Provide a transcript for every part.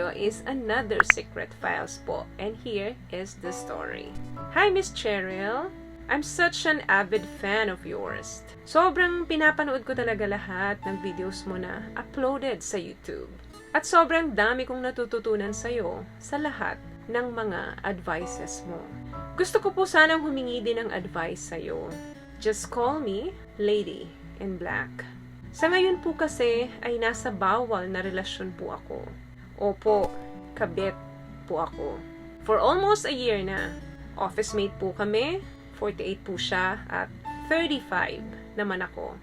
sa'yo is another Secret Files po. And here is the story. Hi, Miss Cheryl. I'm such an avid fan of yours. Sobrang pinapanood ko talaga lahat ng videos mo na uploaded sa YouTube. At sobrang dami kong natututunan sa'yo sa lahat ng mga advices mo. Gusto ko po sanang humingi din ng advice sa'yo. Just call me Lady in Black. Sa ngayon po kasi ay nasa bawal na relasyon po ako. Opo, kabit po ako. For almost a year na. Office mate po kami, 48 po siya at 35 naman ako.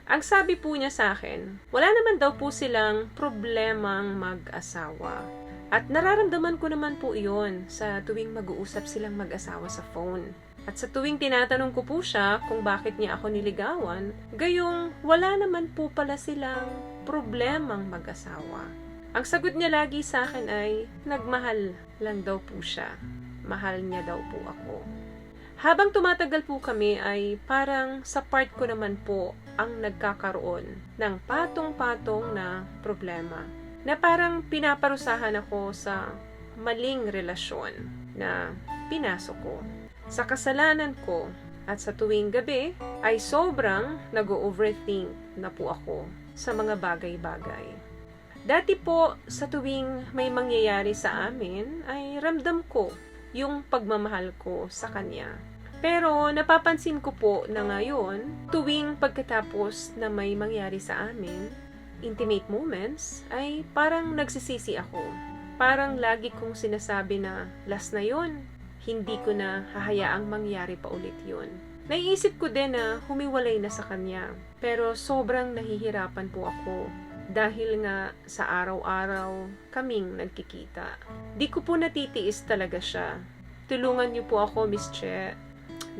Ang sabi po niya sa akin, wala naman daw po silang problemang mag-asawa. At nararamdaman ko naman po iyon sa tuwing mag-uusap silang mag-asawa sa phone. At sa tuwing tinatanong ko po siya kung bakit niya ako niligawan, gayong wala naman po pala silang problemang mag-asawa. Ang sagot niya lagi sa akin ay, nagmahal lang daw po siya. Mahal niya daw po ako. Habang tumatagal po kami ay parang sa part ko naman po ang nagkakaroon ng patong-patong na problema. Na parang pinaparusahan ako sa maling relasyon na pinasok ko. Sa kasalanan ko at sa tuwing gabi ay sobrang nag-overthink na po ako sa mga bagay-bagay. Dati po sa tuwing may mangyayari sa amin ay ramdam ko yung pagmamahal ko sa kanya. Pero napapansin ko po na ngayon, tuwing pagkatapos na may mangyari sa amin, intimate moments, ay parang nagsisisi ako. Parang lagi kong sinasabi na last na yun. Hindi ko na hahayaang mangyari pa ulit yun. Naiisip ko din na humiwalay na sa kanya. Pero sobrang nahihirapan po ako. Dahil nga sa araw-araw kaming nagkikita. Di ko po natitiis talaga siya. Tulungan niyo po ako, Miss Che.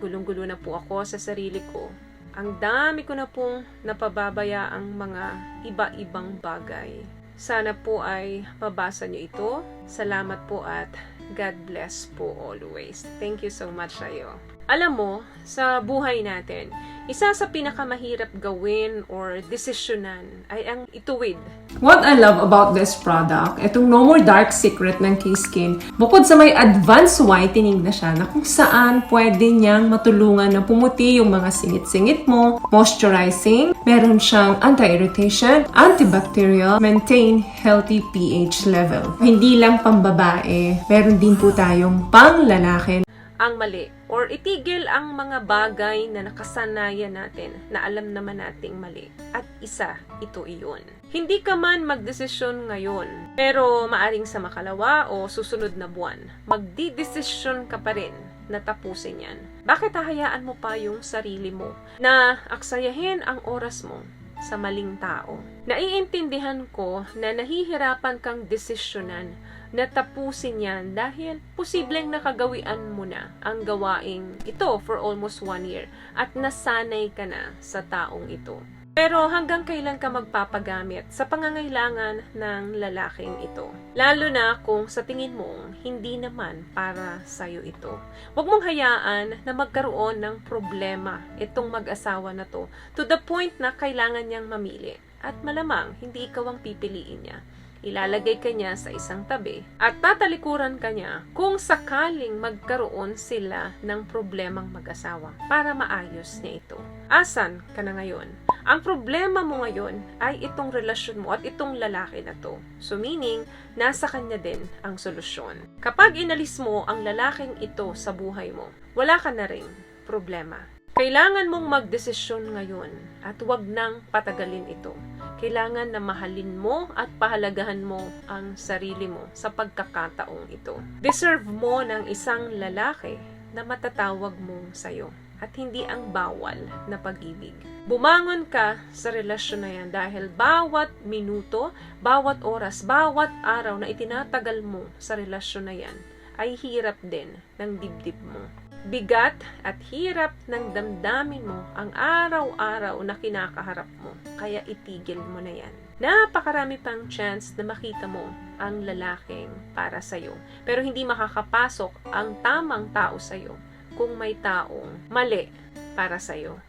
Gulong-gulo na po ako sa sarili ko. Ang dami ko na pong napababaya ang mga iba-ibang bagay. Sana po ay mabasa niyo ito. Salamat po at God bless po always. Thank you so much sa'yo. Alam mo, sa buhay natin, isa sa pinakamahirap gawin or desisyonan ay ang ituwid. What I love about this product, itong No More Dark Secret ng K-Skin, bukod sa may advanced whitening na siya na kung saan pwede niyang matulungan na pumuti yung mga singit-singit mo, moisturizing, meron siyang anti-irritation, antibacterial, maintain healthy pH level. Hindi lang pambabae, meron din po tayong pang-lalaki. Ang mali or itigil ang mga bagay na nakasanayan natin na alam naman nating mali. At isa, ito iyon. Hindi ka man magdesisyon ngayon, pero maaring sa makalawa o susunod na buwan, magdidesisyon ka pa rin na tapusin yan. Bakit hahayaan mo pa yung sarili mo na aksayahin ang oras mo sa maling tao? Naiintindihan ko na nahihirapan kang desisyonan na tapusin yan dahil posibleng nakagawian mo na ang gawaing ito for almost 1 year at nasanay ka na sa taong ito. Pero hanggang kailan ka magpapagamit sa pangangailangan ng lalaking ito? Lalo na kung sa tingin mong hindi naman para sa'yo ito. Huwag mong hayaan na magkaroon ng problema itong mag-asawa na to the point na kailangan niyang mamili. At malamang hindi ikaw ang pipiliin niya. Ilalagay ka niya sa isang tabi at tatalikuran ka niya kung sakaling magkaroon sila ng problemang mag-asawa para maayos niya ito. Asan ka na ngayon? Ang problema mo ngayon ay itong relasyon mo at itong lalaki na to. So meaning, nasa kanya din ang solusyon. Kapag inalis mo ang lalaking ito sa buhay mo, wala ka na ring problema. Kailangan mong magdesisyon ngayon at huwag nang patagalin ito. Kailangan na mahalin mo at pahalagahan mo ang sarili mo sa pagkakataong ito. Deserve mo ng isang lalaki na matatawag mo sa'yo at hindi ang bawal na pag-ibig. Bumangon ka sa relasyon na yan dahil bawat minuto, bawat oras, bawat araw na itinatagal mo sa relasyon na yan ay hirap din ng dibdib mo. Bigat at hirap ng damdamin mo ang araw-araw na kinakaharap mo. Kaya itigil mo na yan. Napakarami pang chance na makita mo ang lalaking para sa'yo. Pero hindi makakapasok ang tamang tao sa'yo kung may taong mali para sa'yo.